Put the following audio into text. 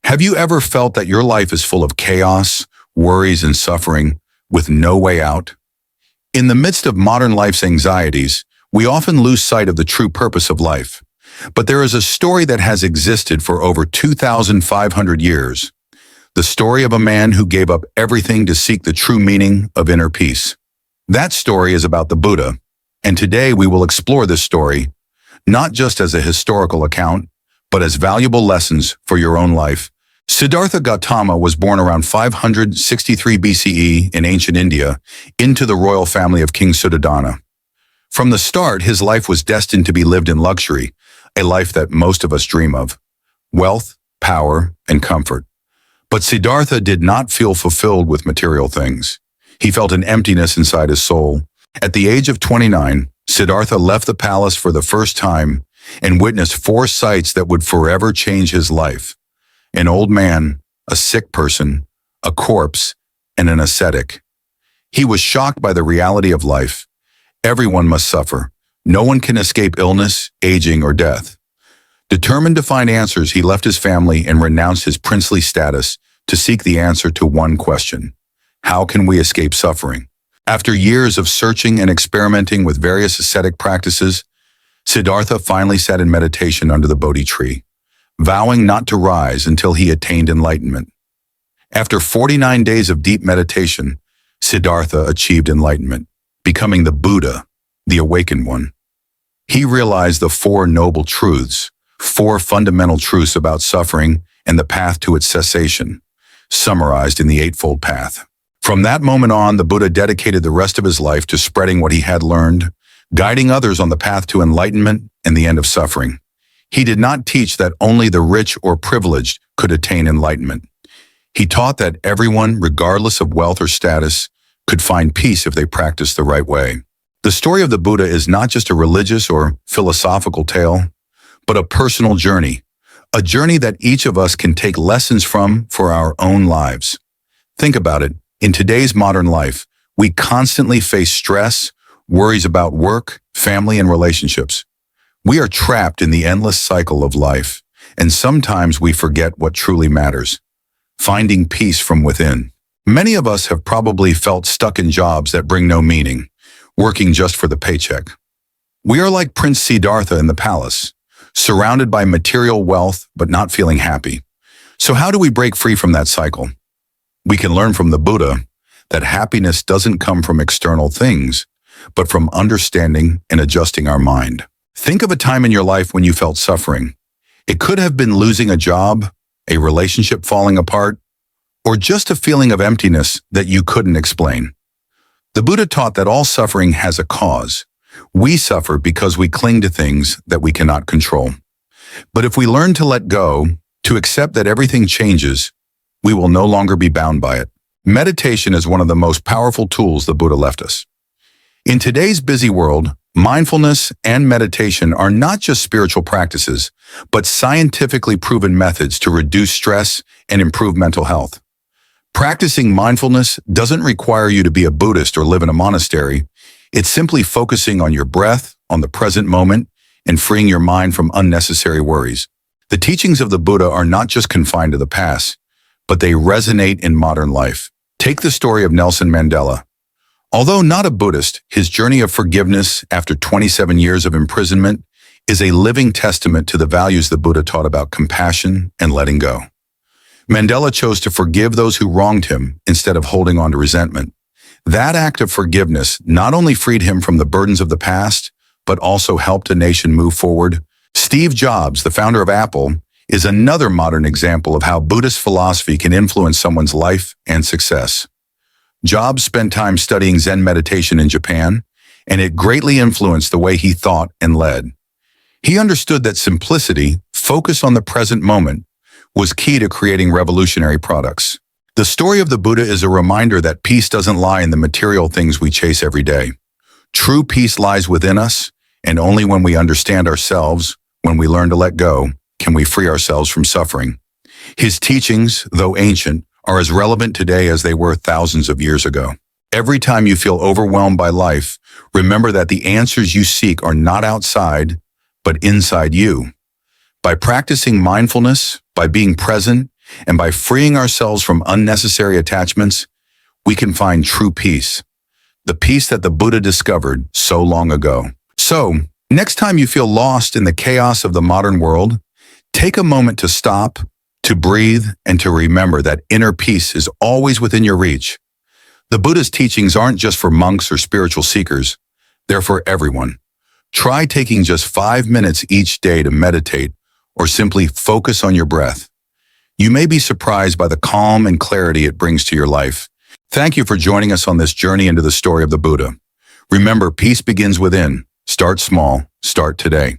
Have you ever felt that your life is full of chaos, worries, and suffering with no way out? In the midst of modern life's anxieties, we often lose sight of the true purpose of life. But there is a story that has existed for over 2,500 years. The story of a man who gave up everything to seek the true meaning of inner peace. That story is about the Buddha, and today we will explore this story, not just as a historical account, but as valuable lessons for your own life. Siddhartha Gautama was born around 563 BCE in ancient India into the royal family of King Suddhodana. From the start, his life was destined to be lived in luxury, a life that most of us dream of: wealth, power, and comfort. But Siddhartha did not feel fulfilled with material things. He felt an emptiness inside his soul. At the age of 29, Siddhartha left the palace for the first time and witnessed four sights that would forever change his life: an old man, a sick person, a corpse, and an ascetic. He was shocked by the reality of life. Everyone must suffer. No one can escape illness, aging, or death. Determined to find answers, he left his family and renounced his princely status to seek the answer to one question: how can we escape suffering? After years of searching and experimenting with various ascetic practices, Siddhartha finally sat in meditation under the Bodhi tree, vowing not to rise until he attained enlightenment. After 49 days of deep meditation, Siddhartha achieved enlightenment, becoming the Buddha, the awakened one. He realized the four noble truths, four fundamental truths about suffering and the path to its cessation, summarized in the Eightfold Path. From that moment on, the Buddha dedicated the rest of his life to spreading what he had learned, guiding others on the path to enlightenment and the end of suffering. He did not teach that only the rich or privileged could attain enlightenment. He taught that everyone, regardless of wealth or status, could find peace if they practiced the right way. The story of the Buddha is not just a religious or philosophical tale, but a personal journey, a journey that each of us can take lessons from for our own lives. Think about it. In today's modern life, we constantly face stress, worries about work, family, and relationships. We are trapped in the endless cycle of life, and sometimes we forget what truly matters: finding peace from within. Many of us have probably felt stuck in jobs that bring no meaning, working just for the paycheck. We are like Prince Siddhartha in the palace, surrounded by material wealth but not feeling happy. So how do we break free from that cycle? We can learn from the Buddha that happiness doesn't come from external things, but from understanding and adjusting our mind. Think of a time in your life when you felt suffering. It could have been losing a job, a relationship falling apart, or just a feeling of emptiness that you couldn't explain. The Buddha taught that all suffering has a cause. We suffer because we cling to things that we cannot control. But if we learn to let go, to accept that everything changes, we will no longer be bound by it. Meditation is one of the most powerful tools the Buddha left us. In today's busy world, mindfulness and meditation are not just spiritual practices, but scientifically proven methods to reduce stress and improve mental health. Practicing mindfulness doesn't require you to be a Buddhist or live in a monastery. It's simply focusing on your breath, on the present moment, and freeing your mind from unnecessary worries. The teachings of the Buddha are not just confined to the past, but they resonate in modern life. Take the story of Nelson Mandela. Although not a Buddhist, his journey of forgiveness after 27 years of imprisonment is a living testament to the values the Buddha taught about compassion and letting go. Mandela chose to forgive those who wronged him instead of holding on to resentment. That act of forgiveness not only freed him from the burdens of the past, but also helped a nation move forward. Steve Jobs, the founder of Apple, is another modern example of how Buddhist philosophy can influence someone's life and success. Jobs spent time studying Zen meditation in Japan, and it greatly influenced the way he thought and led. He understood that simplicity, focus on the present moment, was key to creating revolutionary products. The story of the Buddha is a reminder that peace doesn't lie in the material things we chase every day. True peace lies within us, and only when we understand ourselves, when we learn to let go, can we free ourselves from suffering. His teachings, though ancient, are as relevant today as they were thousands of years ago. Every time you feel overwhelmed by life, remember that the answers you seek are not outside, but inside you. By practicing mindfulness, by being present, And by freeing ourselves from unnecessary attachments, we can find true peace. The peace that the Buddha discovered so long ago. So, next time you feel lost in the chaos of the modern world, take a moment to stop, to breathe, and to remember that inner peace is always within your reach. The Buddha's teachings aren't just for monks or spiritual seekers. They're for everyone. Try taking just 5 minutes each day to meditate or simply focus on your breath. You may be surprised by the calm and clarity it brings to your life. Thank you for joining us on this journey into the story of the Buddha. Remember, peace begins within. Start small. Start today.